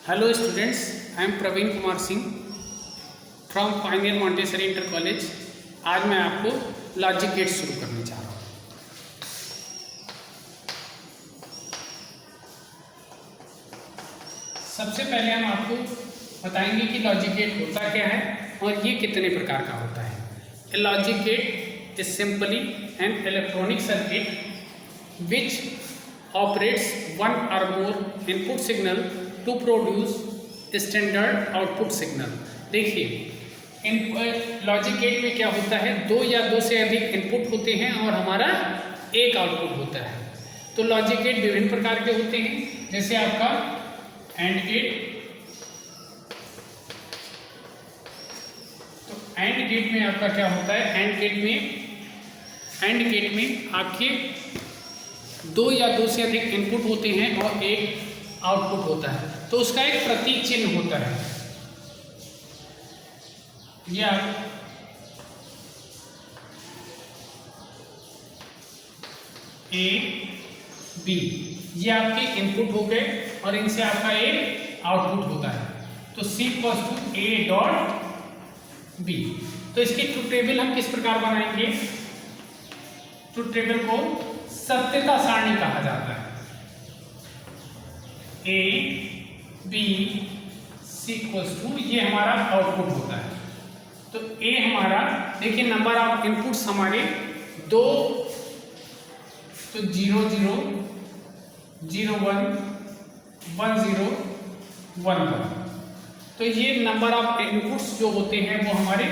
Hello students, I am Praveen Kumar Singh from Pioneer Montessori Inter College. आज मैं आपको लॉजिक गेट शुरू करने जा रहा हूँ। सबसे पहले हम आपको बताएंगे कि लॉजिक गेट होता क्या है और ये कितने प्रकार का होता है। A logic gate is simply an electronic circuit which operates one or more input signal to produce standard output signal। देखिए लॉजिक गेट में क्या होता है, दो या दो से अधिक इनपुट होते हैं और हमारा एक आउटपुट होता है। तो लॉजिक गेट विभिन्न प्रकार के होते हैं, जैसे आपका एंड गेट। तो एंड गेट में आपका क्या होता है, एंड गेट में आपके दो या दो से अधिक इनपुट होते हैं और एक आउटपुट होता है। तो उसका एक प्रतीक चिन्ह होता है, या ए बी, ये आपके इनपुट हो गए और इनसे आपका एक आउटपुट होता है। तो C equals to A dot B. तो इसकी ट्रुथ टेबल हम किस प्रकार बनाएंगे? ट्रुथ टेबल को सत्यता सारणी कहा जाता है। A B C equals to, ये हमारा आउटपुट होता है। तो ए हमारा, देखिए नंबर ऑफ इनपुट्स हमारे दो, तो 0 0 0 1 1 0 1 1। तो ये नंबर ऑफ इनपुट्स जो होते हैं वो हमारे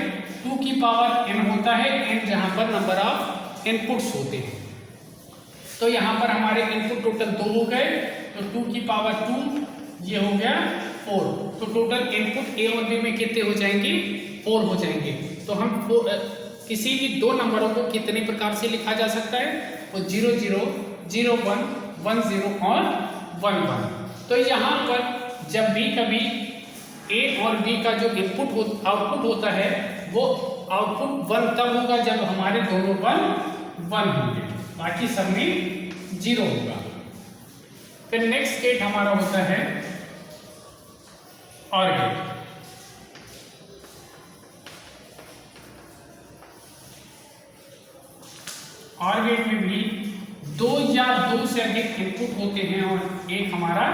2 की पावर n होता है, n जहां पर नंबर ऑफ इनपुट्स होते हैं। तो यहाँ पर हमारे इनपुट टोटल 2 हो गए, तो 2 की पावर 2, ये हो गया 4। तो टोटल इनपुट ए और बी में कितने हो जाएंगे? 4 हो जाएंगे। तो हम किसी भी दो नंबरों को कितने प्रकार से लिखा जा सकता है? वो 0 0 0 1 1 0 और 1 1। तो यहाँ पर जब भी कभी ए और बी का जो आउटपुट होता है वो आउटपुट 1 तब होगा जब हमारे दोनों 1 होंगे, बाकी सब में 0 होगा। फिर नेक्स्ट गेट हमारा होता है और गेट। और गेट में भी दो या दो से अधिक इनपुट होते हैं और एक हमारा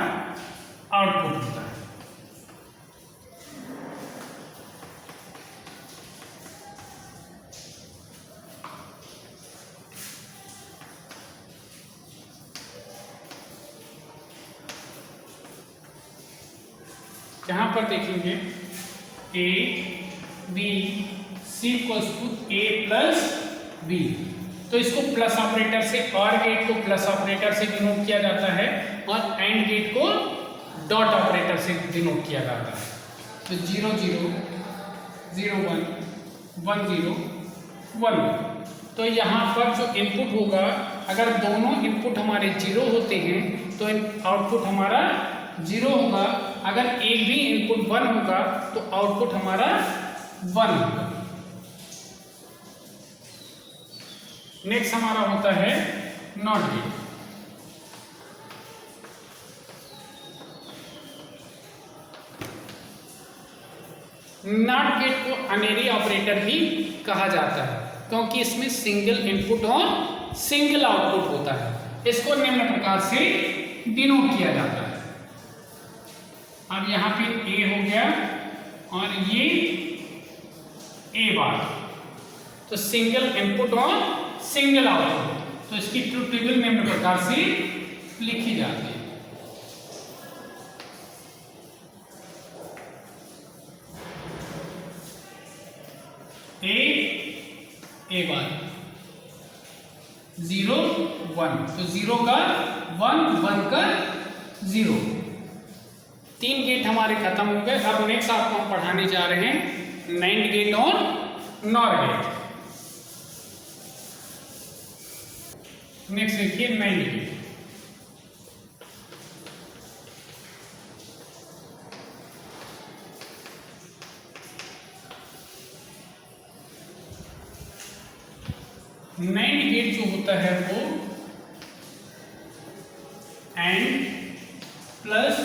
आउटपुट होता है। यहां पर देखेंगे A B C equals to A plus B. तो इसको प्लस ऑपरेटर से, और गेट को प्लस ऑपरेटर से डिनोट किया जाता है और एंड गेट को डॉट ऑपरेटर से डिनोट किया जाता है। तो 0 0 0 1 1 0 1 1। तो यहाँ पर जो इनपुट होगा, अगर दोनों इनपुट हमारे 0 होते हैं तो आउटपुट हमारा 0 होगा। अगर एक भी इनपुट 1 होगा तो आउटपुट हमारा 1 होगा। नेक्स्ट हमारा होता है नॉट गेट। नॉट गेट को अनेरी ऑपरेटर भी कहा जाता है, क्योंकि इसमें सिंगल इनपुट और सिंगल आउटपुट होता है। इसको निम्न प्रकार से डिनोट किया जाता है। अब यहाँ पे ए हो गया और ये ए बार, तो सिंगल इनपुट और सिंगल आउटपुट। तो इसकी ट्रुथ टेबल निम्न प्रकार से लिखी जाती है। ए बार 0 1, तो 0 का 1 1 का 0। 3 गेट हमारे खत्म हो गए। अब नेक्स्ट आपको हम पढ़ाने जा रहे हैं नाइंड गेट और नॉर गेट। नेक्स्ट देखिए नाइंड गेट। नाइंड गेट जो होता है वो एंड प्लस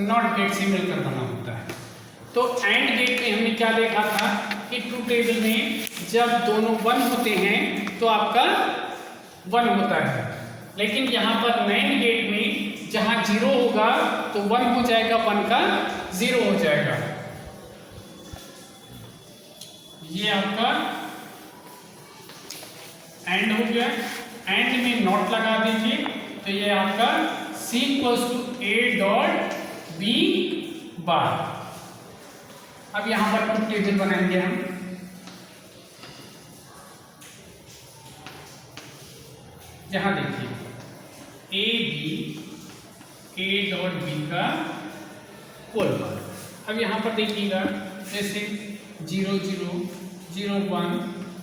नॉट गेट से मिलकर बना होता है। तो एंड गेट में हमने क्या देखा था कि ट्रूथ टेबल में जब दोनों 1 होते हैं तो आपका 1 होता है, लेकिन यहाँ पर नैंड गेट में जहाँ 0 होगा तो 1 हो जाएगा, 1 का 0 हो जाएगा। ये आपका एंड हो गया। एंड में नॉट लगा दीजिए तो ये आपका C = A डॉट B बार। अब यहां पर ट्रूथ टेबल बनाएंगे हम। यहां देखिए A B A dot B का होल बार। अब यहां पर देखिएगा जैसे 0 0 0 1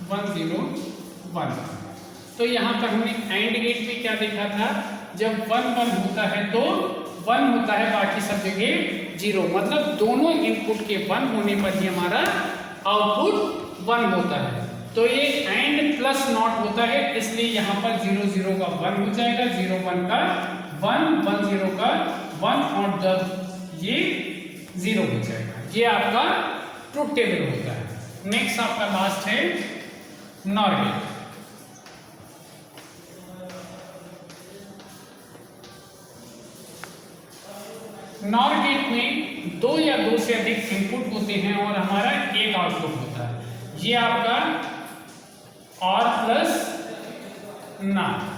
1 0 1। तो यहाँ पर हमने एंड गेट में क्या देखा था, जब 1 1 होता है तो 1 होता है, बाकी सब जगह 0, मतलब दोनों इनपुट के 1 होने पर ही हमारा आउटपुट 1 होता है। तो ये एंड प्लस नॉट होता है, इसलिए यहाँ पर 0 0 का 1 हो जाएगा, 0 1 का 1 1 0 का 1 और जब ये 0 हो जाएगा। ये आपका ट्रूथ टेबल होता है। नेक्स्ट आपका लास्ट है नॉर गेट। नॉर गेट में 2 या 2 से अधिक इनपुट होते हैं और हमारा एक आउटपुट होता है। ये आपका और प्लस नॉट।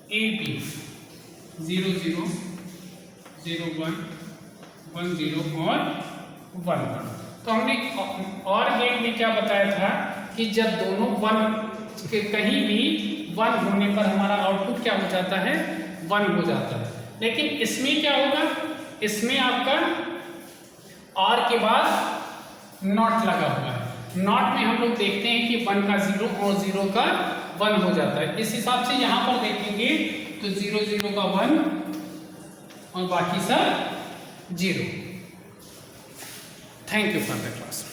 A B 0 0 0 1 1 0 और 1 1। तो हमने और गेट में क्या बताया था कि जब दोनों 1 के कहीं भी 1 होने पर हमारा आउटपुट क्या हो जाता है, 1 हो जाता है। लेकिन इसमें क्या होगा, इसमें आपका और के बाद नॉट लगा हुआ है। नॉट में हम लोग देखते हैं कि 1 का 0 और 0 का 1 हो जाता है। इस हिसाब से यहां पर देखेंगे तो 0 0 का 1 और बाकी सब 0। Thank you for the class.